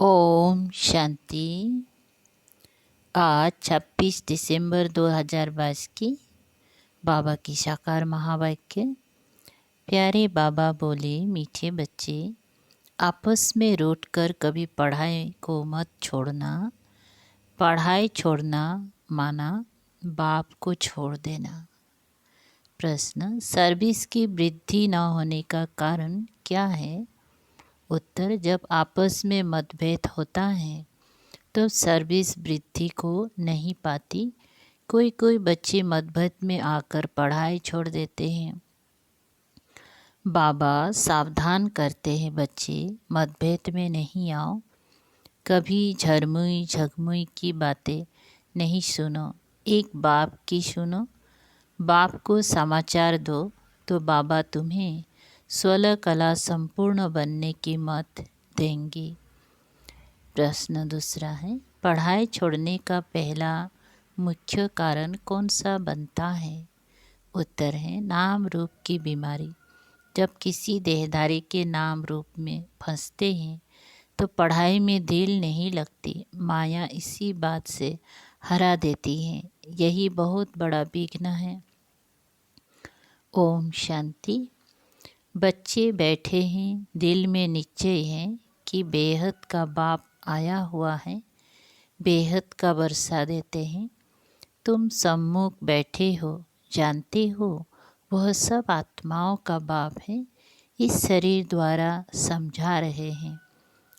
ओम शांति। आज 26 दिसंबर 2022 की बाबा की साकार महावाक्य। प्यारे बाबा बोले, मीठे बच्चे, आपस में रूठकर कभी पढ़ाई को मत छोड़ना। पढ़ाई छोड़ना माना बाप को छोड़ देना। प्रश्न, सर्विस की वृद्धि न होने का कारण क्या है? उत्तर, जब आपस में मतभेद होता है तो सर्विस वृद्धि को नहीं पाती। कोई बच्चे मतभेद में आकर पढ़ाई छोड़ देते हैं। बाबा सावधान करते हैं, बच्चे मतभेद में नहीं आओ। कभी झरमुई झगमुई की बातें नहीं सुनो, एक बाप की सुनो। बाप को समाचार दो तो बाबा तुम्हें स्वल कला संपूर्ण बनने की मत देंगे। प्रश्न दूसरा है, पढ़ाई छोड़ने का पहला मुख्य कारण कौन सा बनता है? उत्तर है, नाम रूप की बीमारी। जब किसी देहधारी के नाम रूप में फंसते हैं तो पढ़ाई में दिल नहीं लगती। माया इसी बात से हरा देती है। यही बहुत बड़ा विघ्न है। ओम शांति। बच्चे बैठे हैं, दिल में निश्चय है कि बेहद का बाप आया हुआ है, बेहद का वर्षा देते हैं। तुम सम्मुख बैठे हो, जानते हो वह सब आत्माओं का बाप है। इस शरीर द्वारा समझा रहे हैं,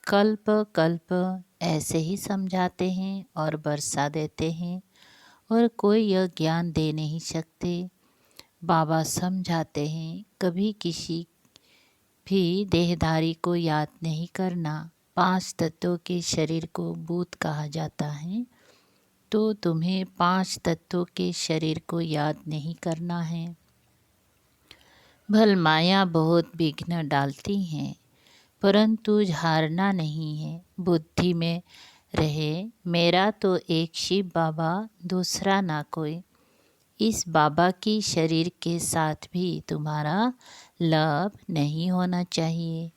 कल्प कल्प ऐसे ही समझाते हैं और वर्षा देते हैं, और कोई यह ज्ञान दे नहीं सकते। बाबा समझाते हैं, कभी किसी भी देहधारी को याद नहीं करना। 5 तत्वों के शरीर को भूत कहा जाता है, तो तुम्हें 5 तत्वों के शरीर को याद नहीं करना है। भल माया बहुत विघ्न डालती है, परंतु झारना नहीं है। बुद्धि में रहे, मेरा तो एक शिव बाबा, दूसरा ना कोई। इस बाबा की शरीर के साथ भी तुम्हारा लव नहीं होना चाहिए।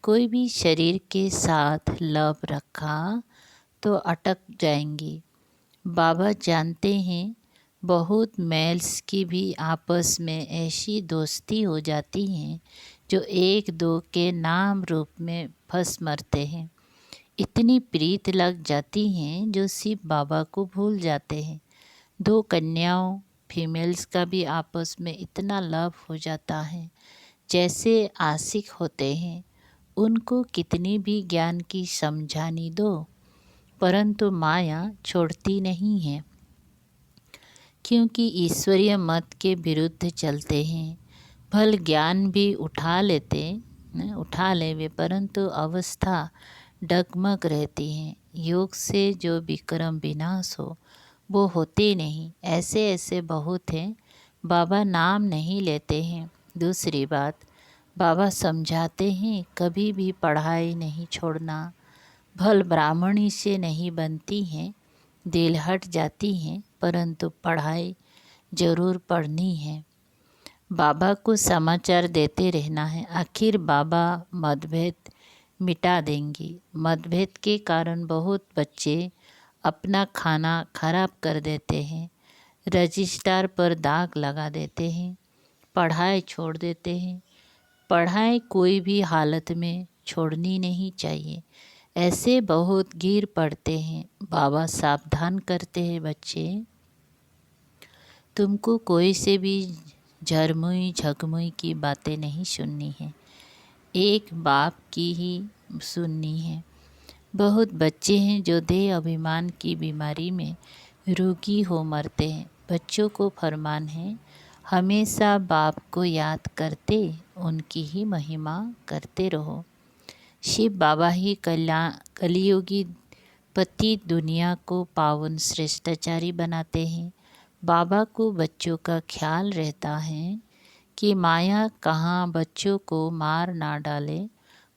कोई भी शरीर के साथ लव रखा तो अटक जाएंगे। बाबा जानते हैं, बहुत मेल्स की भी आपस में ऐसी दोस्ती हो जाती है जो एक दो के नाम रूप में फंस मरते हैं। इतनी प्रीत लग जाती हैं जो शिव बाबा को भूल जाते हैं। 2 कन्याओं फीमेल्स का भी आपस में इतना लव हो जाता है जैसे आशिक होते हैं। उनको कितनी भी ज्ञान की समझानी दो, परंतु माया छोड़ती नहीं है, क्योंकि ईश्वरीय मत के विरुद्ध चलते हैं। भल ज्ञान भी उठा ले वे, परंतु अवस्था डगमग रहती है। योग से जो विक्रम विनाश हो वो होते नहीं। ऐसे बहुत हैं, बाबा नाम नहीं लेते हैं। दूसरी बात, बाबा समझाते हैं, कभी भी पढ़ाई नहीं छोड़ना। भल ब्राह्मणी से नहीं बनती हैं, दिल हट जाती हैं, परंतु पढ़ाई जरूर पढ़नी है। बाबा को समाचार देते रहना है। आखिर बाबा मतभेद मिटा देंगे। मतभेद के कारण बहुत बच्चे अपना खाना खराब कर देते हैं, रजिस्टर पर दाग लगा देते हैं, पढ़ाई छोड़ देते हैं। पढ़ाई कोई भी हालत में छोड़नी नहीं चाहिए। ऐसे बहुत गिर पड़ते हैं। बाबा सावधान करते हैं, बच्चे तुमको कोई से भी झरमुई झगमुई की बातें नहीं सुननी है, एक बाप की ही सुननी है। बहुत बच्चे हैं जो देह अभिमान की बीमारी में रोगी हो मरते हैं। बच्चों को फरमान है, हमेशा बाप को याद करते उनकी ही महिमा करते रहो। शिव बाबा ही कलियुगी पति दुनिया को पावन श्रेष्ठाचारी बनाते हैं। बाबा को बच्चों का ख्याल रहता है कि माया कहाँ बच्चों को मार ना डाले,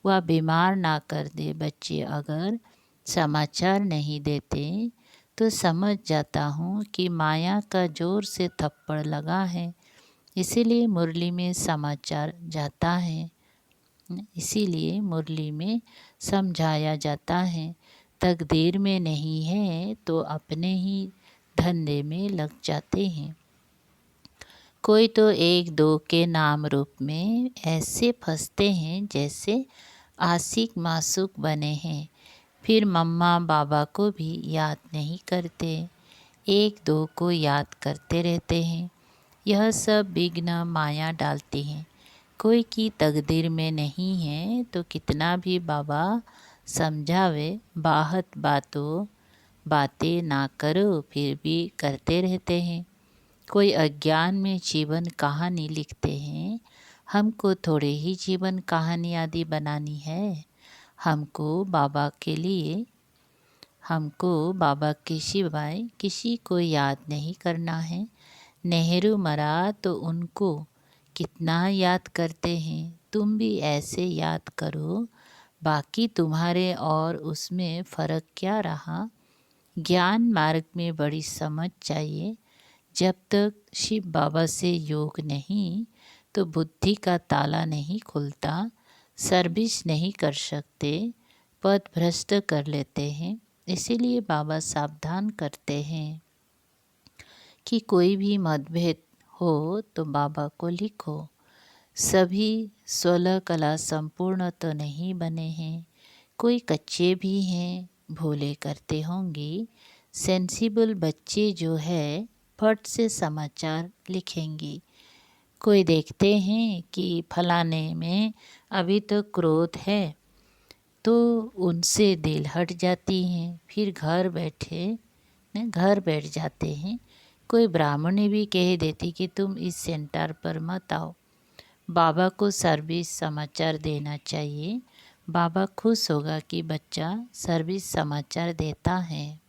वह बीमार ना कर दे। बच्चे अगर समाचार नहीं देते तो समझ जाता हूँ कि माया का जोर से थप्पड़ लगा है, इसीलिए मुरली में समाचार जाता है। इसीलिए मुरली में समझाया जाता है, तकदीर में नहीं है तो अपने ही धंधे में लग जाते हैं। कोई तो एक दो के नाम रूप में ऐसे फंसते हैं जैसे आशिक मासूक बने हैं, फिर मम्मा बाबा को भी याद नहीं करते, एक दो को याद करते रहते हैं। यह सब विघ्न माया डालती हैं। कोई की तकदीर में नहीं है तो कितना भी बाबा समझावे, बातें ना करो, फिर भी करते रहते हैं। कोई अज्ञान में जीवन कहानी लिखते हैं, हमको थोड़े ही जीवन कहानी आदि बनानी है। हमको बाबा के सिवाय किसी को याद नहीं करना है। नेहरू मरा तो उनको कितना याद करते हैं, तुम भी ऐसे याद करो, बाकी तुम्हारे और उसमें फ़र्क क्या रहा। ज्ञान मार्ग में बड़ी समझ चाहिए। जब तक शिव बाबा से योग नहीं तो बुद्धि का ताला नहीं खुलता, सर्विस नहीं कर सकते, पद भ्रष्ट कर लेते हैं। इसीलिए बाबा सावधान करते हैं कि कोई भी मतभेद हो तो बाबा को लिखो। सभी 16 कला संपूर्ण तो नहीं बने हैं, कोई कच्चे भी हैं, भूले करते होंगे। सेंसिबल बच्चे जो है फट से समाचार लिखेंगे। कोई देखते हैं कि फलाने में अभी तो क्रोध है तो उनसे दिल हट जाती हैं, फिर घर बैठ जाते हैं। कोई ब्राह्मणी भी कह देती कि तुम इस सेंटर पर मत आओ। बाबा को सर्विस समाचार देना चाहिए। बाबा खुश होगा कि बच्चा सर्विस समाचार देता है।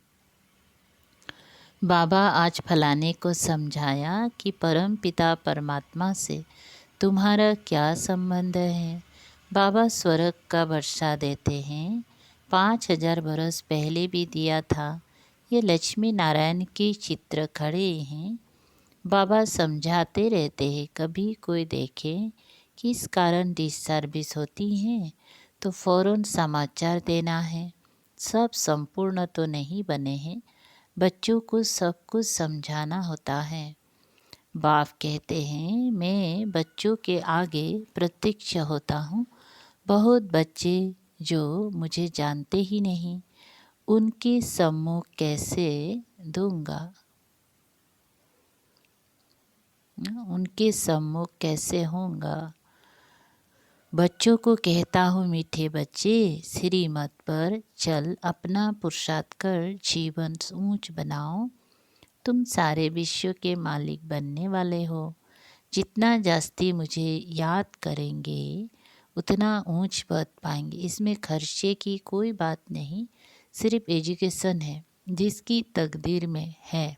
बाबा आज फलाने को समझाया कि परम पिता परमात्मा से तुम्हारा क्या संबंध है। बाबा स्वर्ग का वर्षा देते हैं, 5000 बरस पहले भी दिया था। ये लक्ष्मी नारायण के चित्र खड़े हैं। बाबा समझाते रहते हैं, कभी कोई देखे किस कारण डिससर्विस होती है तो फ़ौरन समाचार देना है। सब संपूर्ण तो नहीं बने हैं, बच्चों को सब कुछ समझाना होता है। बाप कहते हैं, मैं बच्चों के आगे प्रत्यक्ष होता हूँ। बहुत बच्चे जो मुझे जानते ही नहीं, उनके सम्मुख कैसे दूंगा, उनके सम्मुख कैसे होऊंगा। बच्चों को कहता हूँ, मीठे बच्चे, श्रीमत पर चल, अपना पुरुषार्थ कर जीवन ऊंच बनाओ। तुम सारे विश्व के मालिक बनने वाले हो। जितना जास्ती मुझे याद करेंगे उतना ऊंच पद पाएंगे। इसमें खर्चे की कोई बात नहीं, सिर्फ एजुकेशन है। जिसकी तकदीर में है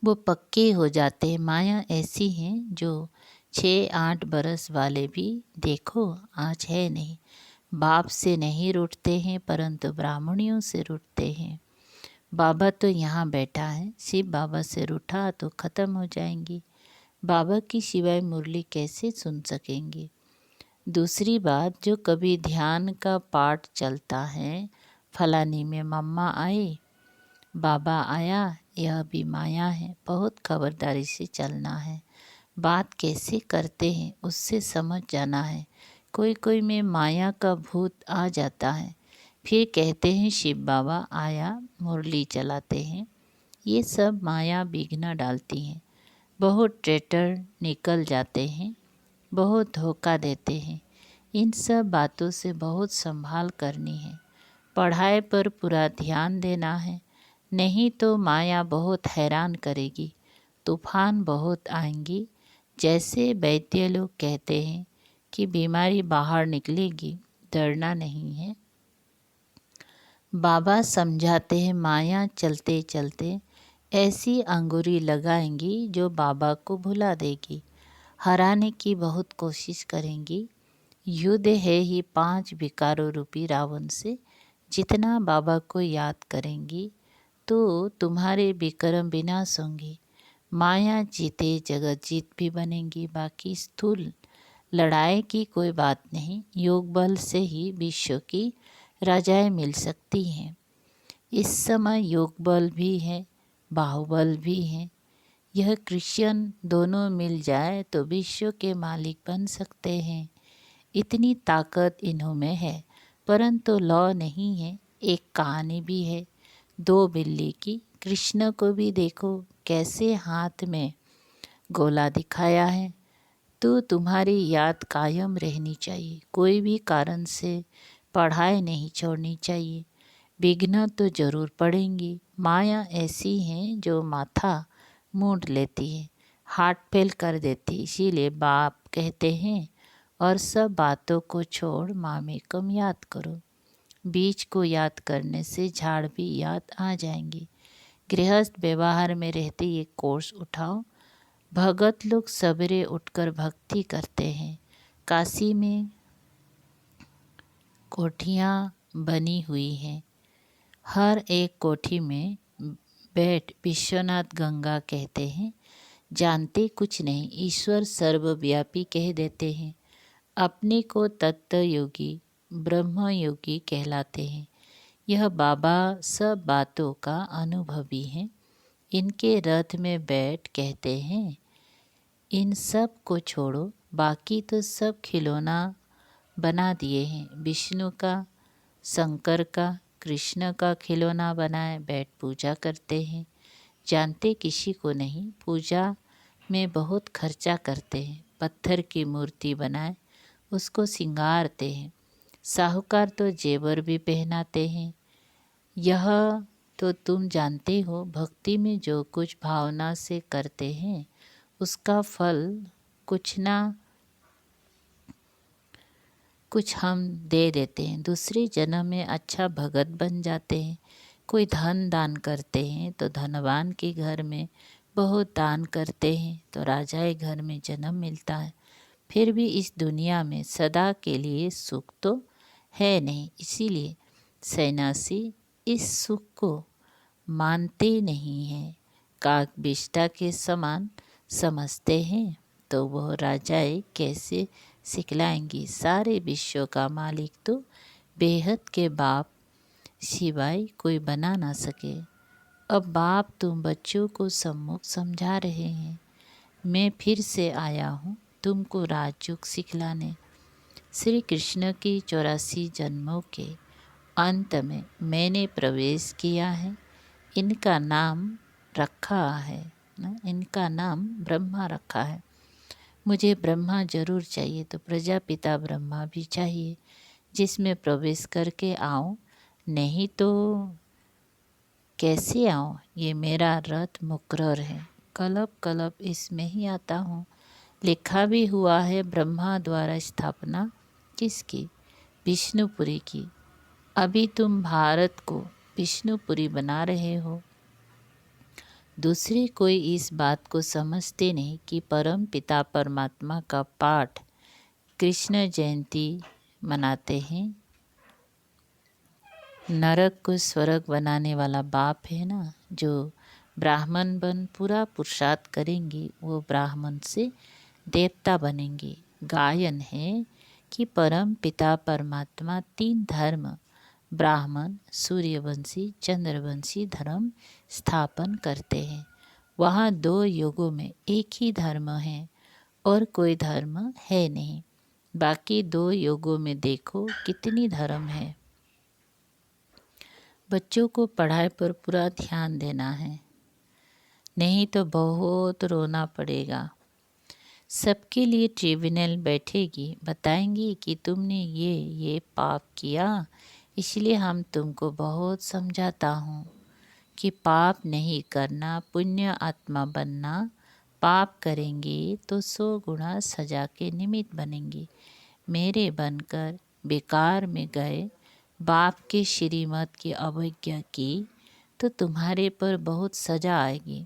वो पक्के हो जाते हैं। माया ऐसी है जो 6-8 बरस वाले भी देखो आज है नहीं। बाप से नहीं रूठते हैं परंतु ब्राह्मणियों से रूठते हैं। बाबा तो यहाँ बैठा है, शिव बाबा से रूठा तो ख़त्म हो जाएंगी। बाबा की सिवाय मुरली कैसे सुन सकेंगे। दूसरी बात, जो कभी ध्यान का पाठ चलता है, फलानी में मम्मा आई, बाबा आया, यह भी माया है। बहुत खबरदारी से चलना है। बात कैसे करते हैं उससे समझ जाना है। कोई कोई में माया का भूत आ जाता है, फिर कहते हैं शिव बाबा आया, मुरली चलाते हैं। ये सब माया विघ्न डालती हैं। बहुत ट्रेटर निकल जाते हैं, बहुत धोखा देते हैं। इन सब बातों से बहुत संभाल करनी है। पढ़ाई पर पूरा ध्यान देना है, नहीं तो माया बहुत हैरान करेगी। तूफान बहुत आएंगी। जैसे वैद्य लोग कहते हैं कि बीमारी बाहर निकलेगी, डरना नहीं है। बाबा समझाते हैं, माया चलते चलते ऐसी अंगूरी लगाएंगी जो बाबा को भुला देगी। हराने की बहुत कोशिश करेंगी। युद्ध है ही 5 विकारों रूपी रावण से। जितना बाबा को याद करेंगी तो तुम्हारे विक्रम विनाश होंगे। माया जीते जगत जीत भी बनेंगी। बाकी स्थूल लड़ाई की कोई बात नहीं, योग बल से ही विश्व की राजाएं मिल सकती हैं। इस समय योग बल भी है, बाहुबल भी है। यह क्रिश्चियन दोनों मिल जाए तो विश्व के मालिक बन सकते हैं। इतनी ताकत इन्हों में है, परंतु लौ नहीं है। एक कहानी भी है, दो बिल्ली की। कृष्ण को भी देखो कैसे हाथ में गोला दिखाया है। तो तुम्हारी याद कायम रहनी चाहिए, कोई भी कारण से पढ़ाई नहीं छोड़नी चाहिए। विघ्न तो जरूर पड़ेंगी, माया ऐसी है जो माथा मूंड लेती है, हार्ट फेल कर देती। इसीलिए बाप कहते हैं और सब बातों को छोड़ माँ में कम याद करो। बीज को याद करने से झाड़ भी याद आ जाएंगे। गृहस्थ व्यवहार में रहते ये कोर्स उठाओ। भगत लोग सवेरे उठकर भक्ति करते हैं। काशी में कोठियाँ बनी हुई हैं, हर एक कोठी में बैठ विश्वनाथ गंगा कहते हैं। जानते कुछ नहीं, ईश्वर सर्वव्यापी कह देते हैं। अपने को तत्व योगी ब्रह्म योगी कहलाते हैं। यह बाबा सब बातों का अनुभवी हैं। इनके रथ में बैठ कहते हैं, इन सब को छोड़ो, बाकी तो सब खिलौना बना दिए हैं। विष्णु का, शंकर का, कृष्ण का खिलौना बनाए बैठ पूजा करते हैं। जानते किसी को नहीं, पूजा में बहुत खर्चा करते हैं। पत्थर की मूर्ति बनाए उसको सिंगारते हैं। साहूकार तो जेवर भी पहनाते हैं। यह तो तुम जानते हो, भक्ति में जो कुछ भावना से करते हैं उसका फल कुछ ना कुछ हम दे देते हैं। दूसरे जन्म में अच्छा भगत बन जाते हैं। कोई धन दान करते हैं तो धनवान के घर में, बहुत दान करते हैं तो राजाए घर में जन्म मिलता है। फिर भी इस दुनिया में सदा के लिए सुख तो है नहीं, इसीलिए सन्यासी इस सुख को मानते नहीं हैं। काकबिष्टा के समान समझते हैं तो वह राजाएं कैसे सिखलाएंगी। सारे विश्व का मालिक तो बेहद के बाप सिवाय कोई बना ना सके। अब बाप तुम बच्चों को सम्मुख समझा रहे हैं। मैं फिर से आया हूँ तुमको राजयोग सिखलाने। श्री कृष्ण की 84 जन्मों के अंत में मैंने प्रवेश किया है। इनका नाम रखा है ना, इनका नाम ब्रह्मा रखा है। मुझे ब्रह्मा जरूर चाहिए तो प्रजापिता ब्रह्मा भी चाहिए, जिसमें प्रवेश करके आऊँ, नहीं तो कैसे आऊँ। ये मेरा रथ मुकर्रर है, कल्प कल्प इसमें ही आता हूँ। लिखा भी हुआ है ब्रह्मा द्वारा स्थापना किसकी, विष्णुपुरी की। अभी तुम भारत को विष्णुपुरी बना रहे हो। दूसरे कोई इस बात को समझते नहीं कि परम पिता परमात्मा का पाठ कृष्ण जयंती मनाते हैं। नरक को स्वर्ग बनाने वाला बाप है ना, जो ब्राह्मण बन पूरा पुरुषार्थ करेंगे वो ब्राह्मण से देवता बनेंगे। गायन है कि परम पिता परमात्मा 3 धर्म ब्राह्मण, सूर्यवंशी, चंद्रवंशी धर्म स्थापन करते हैं। वहाँ 2 युगों में एक ही धर्म है और कोई धर्म है नहीं। बाकी 2 युगों में देखो कितनी धर्म है। बच्चों को पढ़ाई पर पूरा ध्यान देना है, नहीं तो बहुत रोना पड़ेगा। सबके लिए ट्रिब्यूनल बैठेगी, बताएंगी कि तुमने ये पाप किया, इसलिए हम तुमको बहुत समझाता हूँ कि पाप नहीं करना, पुण्य आत्मा बनना। पाप करेंगे तो 100 गुना सजा के निमित्त बनेंगे। मेरे बनकर बेकार में गए, बाप के श्रीमत की अवज्ञा की तो तुम्हारे पर बहुत सजा आएगी।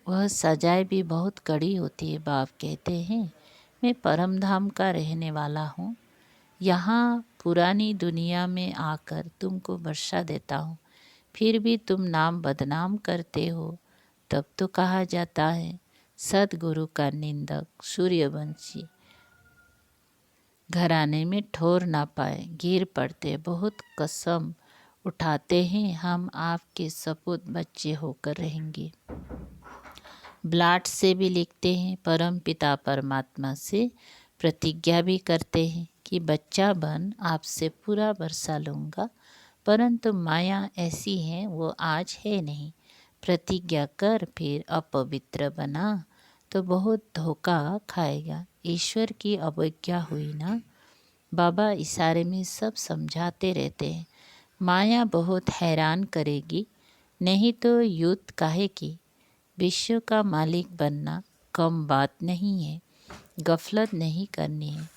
वह सजाएं भी बहुत कड़ी होती है। बाप कहते हैं, मैं परम धाम का रहने वाला हूँ, यहाँ पुरानी दुनिया में आकर तुमको वर्षा देता हूँ, फिर भी तुम नाम बदनाम करते हो। तब तो कहा जाता है सदगुरु का निंदक सूर्यवंशी घराने में ठोर ना पाए, गिर पड़ते, बहुत कसम उठाते हैं हम आपके सपूत बच्चे होकर रहेंगे। ब्लाट से भी लिखते हैं, परम पिता परमात्मा से प्रतिज्ञा भी करते हैं कि बच्चा बन आपसे पूरा बरसा लूँगा, परंतु माया ऐसी है वो आज है नहीं। प्रतिज्ञा कर फिर अपवित्र बना तो बहुत धोखा खाएगा। ईश्वर की अवज्ञा हुई ना। बाबा इशारे में सब समझाते रहते हैं। माया बहुत हैरान करेगी, नहीं तो युद्ध काहे की। विश्व का मालिक बनना कम बात नहीं है। गफलत नहीं करनी है,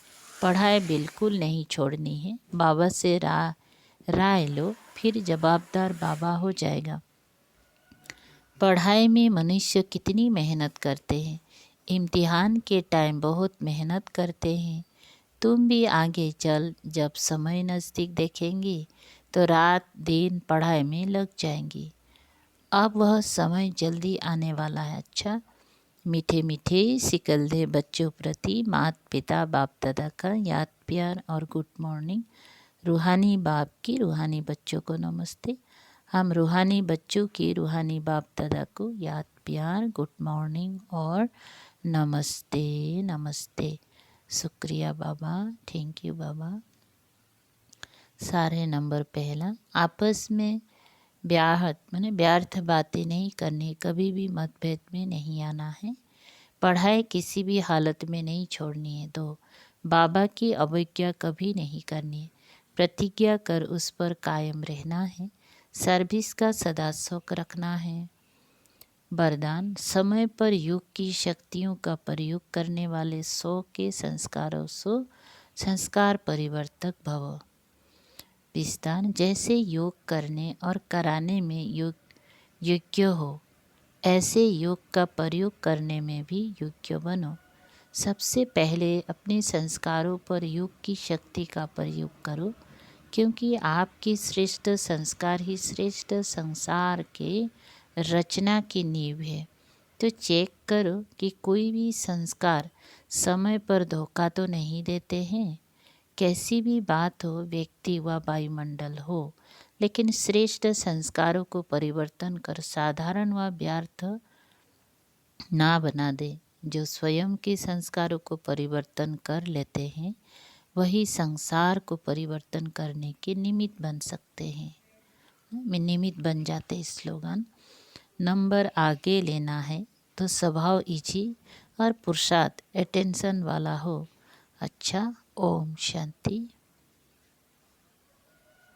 पढ़ाई बिल्कुल नहीं छोड़नी है। बाबा से राय लो, फिर जवाबदार बाबा हो जाएगा। पढ़ाई में मनुष्य कितनी मेहनत करते हैं, इम्तिहान के टाइम बहुत मेहनत करते हैं। तुम भी आगे चल जब समय नज़दीक देखेंगे तो रात दिन पढ़ाई में लग जाएंगी। अब वह समय जल्दी आने वाला है। अच्छा, मीठे मीठे सिकलदे बच्चों प्रति माता पिता बाप दादा का याद प्यार और गुड मॉर्निंग। रूहानी बाप की रूहानी बच्चों को नमस्ते। हम रूहानी बच्चों की रूहानी बाप दादा को याद प्यार गुड मॉर्निंग और नमस्ते नमस्ते। शुक्रिया बाबा, थैंक यू बाबा। सारे नंबर पहला, आपस में व्यर्थ बातें नहीं करनी, कभी भी मतभेद में नहीं आना है। पढ़ाई किसी भी हालत में नहीं छोड़नी है। 2, बाबा की अवज्ञा कभी नहीं करनी है। प्रतिज्ञा कर उस पर कायम रहना है। सर्विस का सदा शौक रखना है। वरदान, समय पर योग की शक्तियों का प्रयोग करने वाले 100 के संस्कारों से संस्कार परिवर्तक भव। विस्तार, जैसे योग करने और कराने में योग्य हो, ऐसे योग का प्रयोग करने में भी योग्य बनो। सबसे पहले अपने संस्कारों पर योग की शक्ति का प्रयोग करो, क्योंकि आपकी श्रेष्ठ संस्कार ही श्रेष्ठ संसार के रचना की नींव है। तो चेक करो कि कोई भी संस्कार समय पर धोखा तो नहीं देते हैं। कैसी भी बात हो, व्यक्ति व वायुमंडल हो, लेकिन श्रेष्ठ संस्कारों को परिवर्तन कर साधारण व व्यर्थ ना बना दे। जो स्वयं के संस्कारों को परिवर्तन कर लेते हैं, वही संसार को परिवर्तन करने के निमित्त बन सकते हैं, निमित्त बन जाते। स्लोगन, नंबर आगे लेना है तो स्वभाव इजी और पुरुषार्थ अटेंशन वाला हो। अच्छा, ओम शांति।